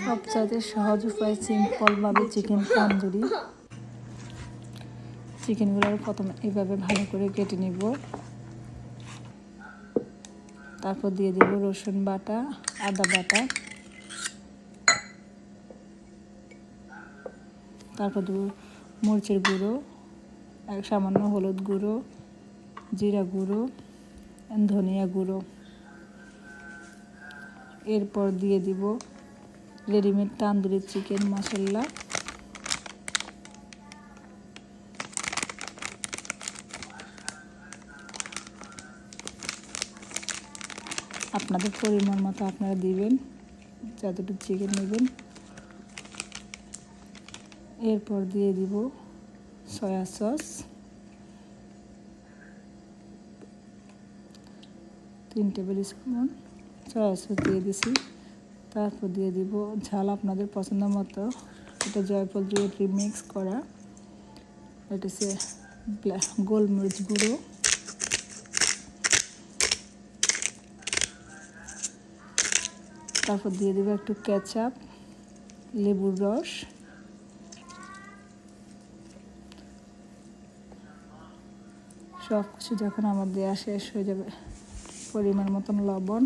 সবচাইতে সহজ উপায় সিম্পলভাবে চিকেন তন্দুরি। চিকেনগুলো প্রথমে এইভাবে ভালো করে কেটে নিব, তারপর দিয়ে দিব রসুন বাটা, আদা বাটা, তারপর দেব মরিচের গুঁড়ো, সামান্য হলুদ গুঁড়ো, জিরা গুঁড়ো, ধনিয়া গুঁড়ো। এরপর দিয়ে দিব রেডিমেড তান্দুরি চিকেন মশলা, আপনাদের পরিমাণ মতো আপনারা দিবেন, যতটুকু চিকেন নেবেন। এরপর দিয়ে দিব soya sauce 3 table spoon soya sauce দিয়ে দিছি। তারপর দিয়ে দিব ঝাল আপনাদের পছন্দ মতো, এটা জয়ফল জুয়েটরি মিক্স করা, এটা হচ্ছে গোলমরিচ গুঁড়ো, তারপর দিয়ে দেবো একটু কেচাপ, লেবুর রস, সব কিছু যখন আমার দেওয়া শেষ হয়ে যাবে, পরিমাণ মতন লবণ,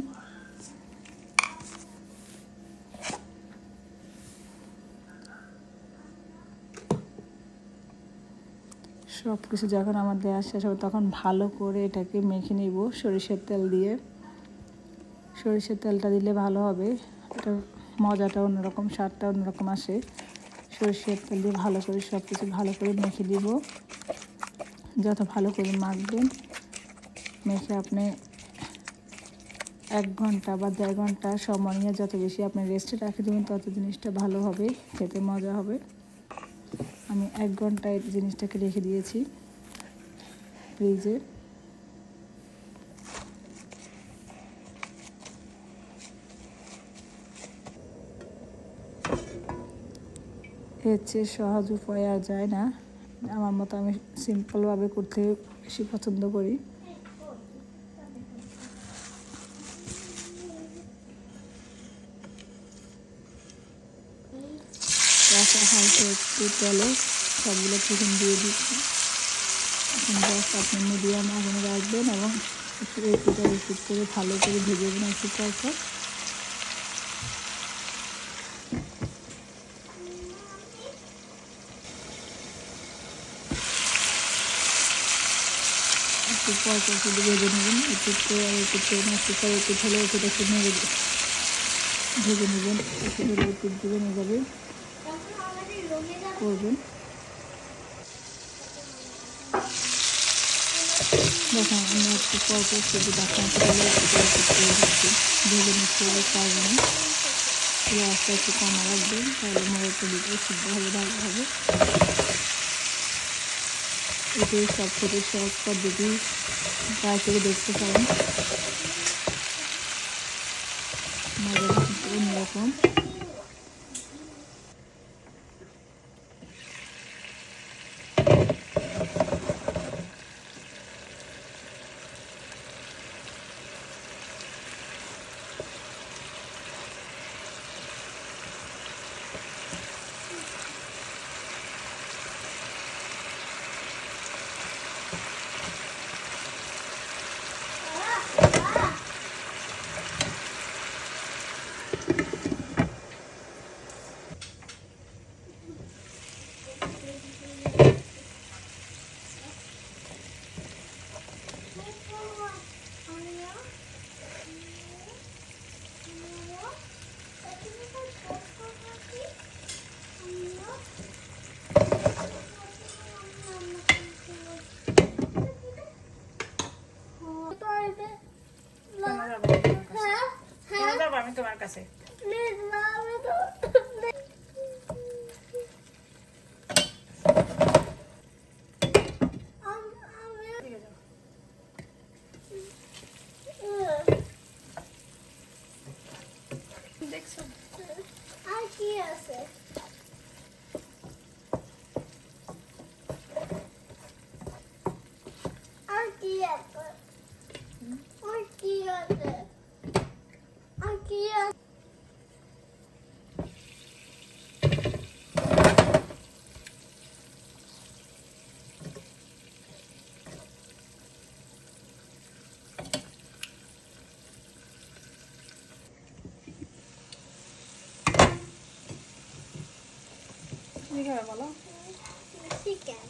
সব কিছু যখন আমার দেওয়া শেষ হবে তখন ভালো করে এটাকে মেখে নিব সরিষার তেল দিয়ে। সরিষার তেলটা দিলে ভালো হবে, এটা মজাটা অন্যরকম, স্বাদটা অন্যরকম আসে। সরিষার তেল দিয়ে ভালো করে সব কিছু ভালো করে মেখে দিব। যত ভালো করে মাখবেন, মেখে আপনি 1 ঘন্টা বা 1.5 ঘন্টা সময় নিয়ে যত বেশি আপনি রেস্টে রাখে দেবেন তত জিনিসটা ভালো হবে, খেতে মজা হবে। আমি 1 ঘন্টা এই জিনিসটাকে রেখে দিয়েছি ফ্রিজে। এর চেয়ে সহজ উপায় আর যায় না। আমার মতো আমি সিম্পলভাবে করতে বেশি পছন্দ করি। হালকা একটু তেলে সবগুলো চিকেন দিয়ে দিচ্ছি। এখন জাস্ট আপনি মিডিয়াম আগুনে রাখবেন এবং একটু রিপিট করে ভালো করে ভেজে দেবেন একটু পরপর। একটু পরপর শুধু ভেজে নেবেন, একটু করে একটু হলে সেটা একটু নেড়ে ভেজে নেবেন, একটু করে রিপিট দেবেন, এভাবে করবেন। দেখেন আমি একটু পরপর শুধু ডাক্তারকে বলে একটু করে দিচ্ছি, ভেজে নিচ্ছি কারণে আস্তে আস্তে কমা রাখবেন, তাহলে মরিচের ভিতরে সিদ্ধ হলে ভালো হবে। এটাই সবথেকে সহজ পদ্ধতি, ট্রাই করে দেখতে পারেন, মজাটা কিন্তু অন্যরকম। আমি তোমার কাছে দেখছো আর কি আছে, আর কি আছে, আর কি আছে, আর কি আছে। খাবে বলো? চিকেন